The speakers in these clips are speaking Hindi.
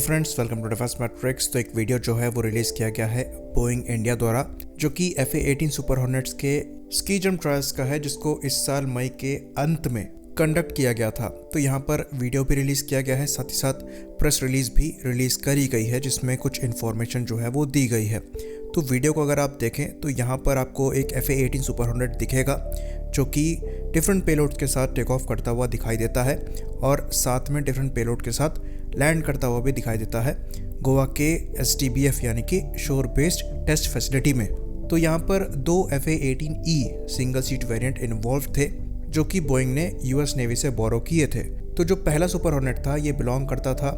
Friends, welcome to defence matrix. तो एक वीडियो जो है वो रिलीज किया गया है बोइंग इंडिया द्वारा, जो कि FA-18 सुपर हॉर्नेट्स के स्की जंप ट्रायल्स का है, जिसको इस साल मई के अंत में कंडक्ट किया गया था। तो यहाँ पर वीडियो भी रिलीज किया गया है, साथ ही साथ प्रेस रिलीज भी रिलीज करी गई है, जिसमें कुछ इन्फॉर्मेशन जो है वो दी गई है। तो वीडियो को अगर आप देखें तो यहाँ पर आपको एक FA-18 सुपर हॉर्नेट दिखेगा, जो कि डिफरेंट पेलोड्स के साथ टेक ऑफ करता हुआ दिखाई देता है और साथ में डिफरेंट पेलोड के साथ लैंड करता हुआ भी दिखाई देता है गोवा के STBF यानी कि शोर बेस्ड टेस्ट फैसिलिटी में। तो यहाँ पर 2 FA-18E single seat variant involve थे, जो कि बोइंग ने US नेवी से बोरो किए थे। तो जो पहला सुपर हॉर्नेट था ये बिलोंग करता था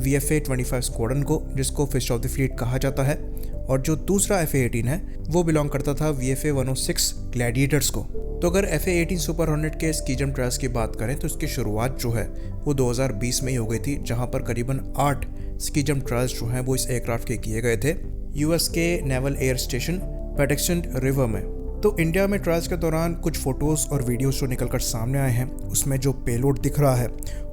VFA-25 स्क्वाड्रन को, जिसको फिस्ट ऑफ द फ्लीट कहा जाता है, और जो दूसरा FA-18 है वो बिलोंग करता था VFA-106 ग्लैडिएटर्स को। तो अगर FA-18 सुपर हॉर्नेट के स्की जंप ट्रायल्स की बात करें तो इसकी शुरुआत जो है वो 2020 में ही हो गई थी, जहां पर करीबन 8 स्की जंप ट्रायल्स जो हैं वो इस एयरक्राफ्ट के किए गए थे US के naval air station Patterson river में। तो इंडिया में ट्रायल्स के दौरान कुछ फोटोज़ और वीडियोज़ जो निकलकर सामने आए हैं, उसमें जो पेलोड दिख रहा है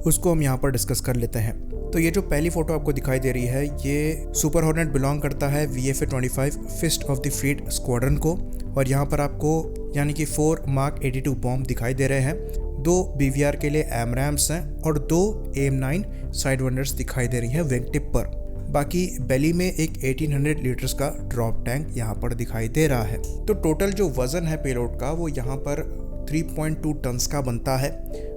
उसको हम यहाँ पर डिस्कस कर लेते हैं। तो ये जो पहली फोटो आपको दिखाई दे रही है, ये सुपर हॉर्नेट बिलोंग करता है VFA-25 fist of the fleet squadron को, और यहाँ पर आपको यानी कि 4 Mark 82 बॉम्ब दिखाई दे रहे हैं, 2 BVR के लिए AMRAAMs हैं और 2 AIM-9 साइडविंडर्स दिखाई दे रही हैं विंग टिप पर। बाकी बेली में एक 1800 लीटर्स का ड्रॉप टैंक यहाँ पर दिखाई दे रहा है। तो टोटल जो वजन है पेलोड का वो यहाँ पर 3.2 टन्स का बनता है,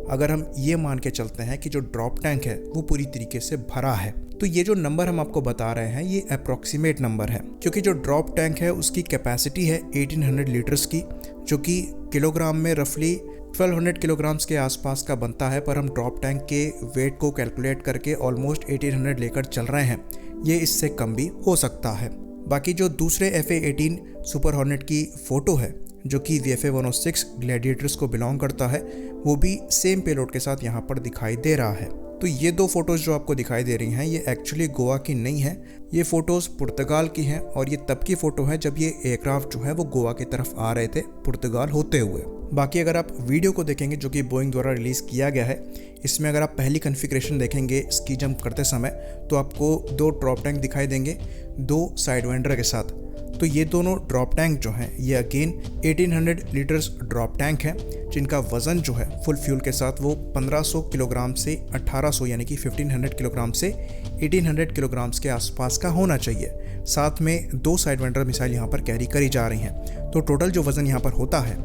अगर हम ये मान के चलते हैं कि जो ड्रॉप टैंक है वो पूरी तरीके से भरा है। तो ये जो नंबर हम आपको बता रहे हैं ये अप्रॉक्सीमेट नंबर है, क्योंकि जो ड्रॉप टैंक है उसकी कैपेसिटी है 1800 लीटर्स की, जो कि किलोग्राम में रफली 1200 किलोग्राम्स के आसपास का बनता है। पर हम ड्रॉप टैंक के वेट को कैलकुलेट करके ऑलमोस्ट 1800 लेकर चल रहे हैं, ये इससे कम भी हो सकता है। बाकी जो दूसरे FA-18 सुपर हॉर्नेट की फ़ोटो है, जो कि VFA-106 ग्लैडिएटर्स को बिलोंग करता है, वो भी सेम पेलोड के साथ यहाँ पर दिखाई दे रहा है। तो ये 2 फोटोज़ जो आपको दिखाई दे रही हैं ये एक्चुअली गोवा की नहीं है, ये फ़ोटोज़ पुर्तगाल की हैं, और ये तब की फ़ोटो है जब ये एयरक्राफ्ट जो है वो गोवा की तरफ आ रहे थे पुर्तगाल होते हुए। बाकी अगर आप वीडियो को देखेंगे जो कि बोइंग द्वारा रिलीज़ किया गया है, इसमें अगर आप पहली कॉन्फ़िगरेशन देखेंगे स्की जंप करते समय तो आपको 2 ड्रॉप टैंक दिखाई देंगे 2 साइडविंडर के साथ। तो ये दोनों ड्रॉप टैंक जो हैं ये अगेन 1800 लीटर्स ड्रॉप टैंक हैं, जिनका वज़न जो है फुल फ्यूल के साथ वो 1500 किलोग्राम से 1800 यानी कि 1500 किलोग्राम से 1800 किलोग्राम्स के आसपास का होना चाहिए। साथ में 2 साइडविंडर मिसाइल यहाँ पर कैरी करी जा रही हैं। तो टोटल जो वज़न यहाँ पर होता है,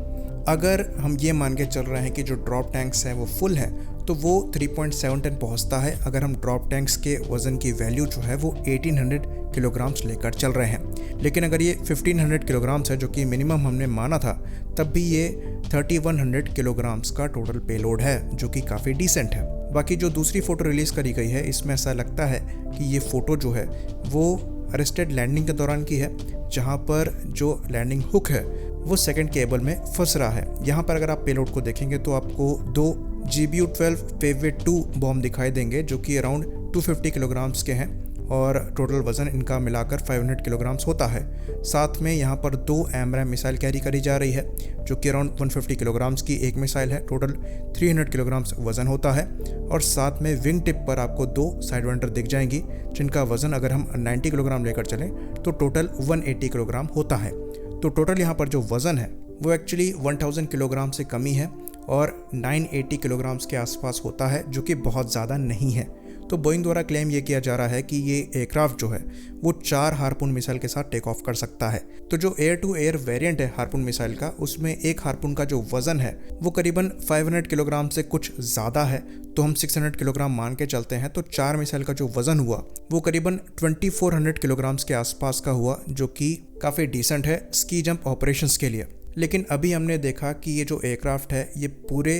अगर हम ये मान के चल रहे हैं कि जो ड्रॉप टैंक्स हैं वो फुल हैं, तो वो 3.7 टन पहुँचता है, अगर हम ड्रॉप टैंक्स के वज़न की वैल्यू जो है वो 1800 किलोग्राम्स लेकर चल रहे हैं। लेकिन अगर ये 1500 किलोग्राम्स है, जो कि मिनिमम हमने माना था, तब भी ये 3100 किलोग्राम्स का टोटल पेलोड है, जो कि काफ़ी डिसेंट है। बाकी जो दूसरी फ़ोटो रिलीज़ करी गई है, इसमें ऐसा लगता है कि ये फ़ोटो जो है वो अरेस्टेड लैंडिंग के दौरान की है, जहाँ पर जो लैंडिंग हुक है वो सेकंड केबल में फंस रहा है। यहाँ पर अगर आप पेलोड को देखेंगे तो आपको 2 GBU-12 फेवरेट 2 बॉम्ब दिखाई देंगे, जो कि अराउंड 250 किलोग्राम्स के हैं, और टोटल वज़न इनका मिलाकर 500 किलोग्राम्स होता है। साथ में यहाँ पर 2 AMRAAM मिसाइल कैरी करी जा रही है, जो कि अराउंड 150 किलोग्राम्स की एक मिसाइल है, टोटल 300 किलोग्राम्स वज़न होता है। और साथ में विंग टिप पर आपको 2 साइडविंडर दिख जाएंगी, जिनका वज़न अगर हम 90 किलोग्राम लेकर चलें तो टोटल 180 किलोग्राम होता है। तो टोटल यहाँ पर जो वज़न है वो एक्चुअली 1000 किलोग्राम से कमी है और 980 किलोग्राम्स के आसपास होता है, जो कि बहुत ज़्यादा नहीं है। तो बोइंग द्वारा क्लेम ये किया जा रहा है कि ये एयरक्राफ्ट जो है वो 4 हार्पून मिसाइल के साथ टेक ऑफ कर सकता है। तो जो एयर टू एयर वेरिएंट है हार्पून मिसाइल का, उसमें एक हार्पून का जो वज़न है वो करीबन 500 किलोग्राम से कुछ ज़्यादा है, तो हम 600 किलोग्राम मान के चलते हैं। तो 4 मिसाइल का जो वज़न हुआ वो करीबन 2400 किलोग्राम्स के आसपास का हुआ, जो कि काफ़ी डिसेंट है स्की जंप ऑपरेशंस के लिए। लेकिन अभी हमने देखा कि ये जो एयरक्राफ्ट है ये पूरे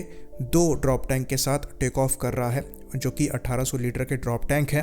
2 ड्रॉप टैंक के साथ टेक ऑफ कर रहा है, जो कि 1800 लीटर के ड्रॉप टैंक है,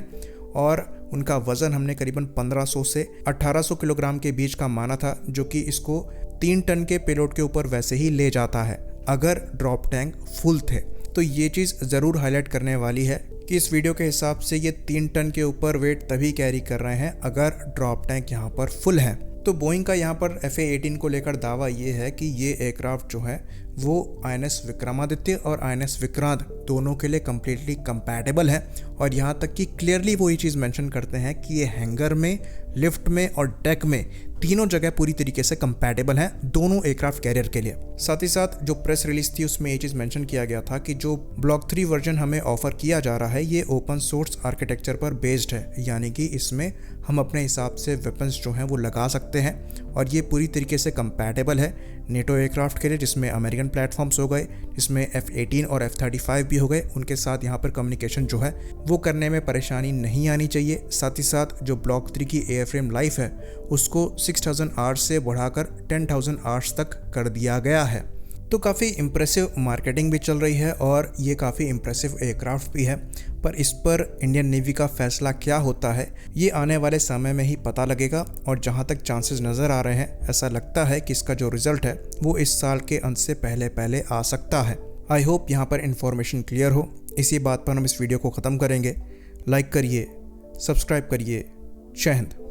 और उनका वज़न हमने करीबन 1500 से 1800 किलोग्राम के बीच का माना था, जो कि इसको 3 टन के पेलोड के ऊपर वैसे ही ले जाता है अगर ड्रॉप टैंक फुल थे। तो ये चीज़ ज़रूर हाईलाइट करने वाली है कि इस वीडियो के हिसाब से ये 3 टन के ऊपर वेट तभी कैरी कर रहे हैं अगर ड्रॉप टैंक यहाँ पर फुल है। तो बोइंग का यहाँ पर FA-18 को लेकर दावा ये है कि ये एयरक्राफ्ट जो है वो INS विक्रमादित्य और INS विक्रांत दोनों के लिए कम्प्लीटली कंपैटिबल है और यहाँ तक कि क्लियरली वो ये चीज़ मेंशन करते हैं कि ये हैंगर में, लिफ्ट में और डेक में तीनों जगह पूरी तरीके से कंपैटिबल हैं दोनों एयरक्राफ्ट कैरियर के लिए। साथ ही साथ जो प्रेस रिलीज थी उसमें ये चीज़ मेंशन किया गया था कि जो ब्लॉक 3 वर्जन हमें ऑफर किया जा रहा है ये ओपन सोर्स आर्किटेक्चर पर बेस्ड है, यानी कि इसमें हम अपने हिसाब से वेपन्स जो हैं वो लगा सकते हैं और ये पूरी तरीके से कंपैटिबल है नेटो एयरक्राफ्ट के लिए, जिसमें अमेरिकन प्लेटफॉर्म्स हो गए, जिसमें F-18 और F-35 भी हो गए, उनके साथ यहाँ पर कम्युनिकेशन जो है वो करने में परेशानी नहीं आनी चाहिए। साथ ही साथ जो ब्लॉक 3 की एयरफ्रेम लाइफ है उसको 6000 आवर्स से बढ़ाकर 10,000 आवर्स तक कर दिया गया है। तो काफ़ी इम्प्रेसिव मार्केटिंग भी चल रही है और ये काफ़ी इम्प्रेसिव एयरक्राफ्ट भी है, पर इस पर इंडियन नेवी का फैसला क्या होता है ये आने वाले समय में ही पता लगेगा। और जहाँ तक चांसेस नज़र आ रहे हैं ऐसा लगता है कि इसका जो रिज़ल्ट है वो इस साल के अंत से पहले आ सकता है। आई होप यहाँ पर इन्फॉर्मेशन क्लियर हो। इसी बात पर हम इस वीडियो को ख़त्म करेंगे। लाइक करिए, सब्सक्राइब करिए। जय हिंद।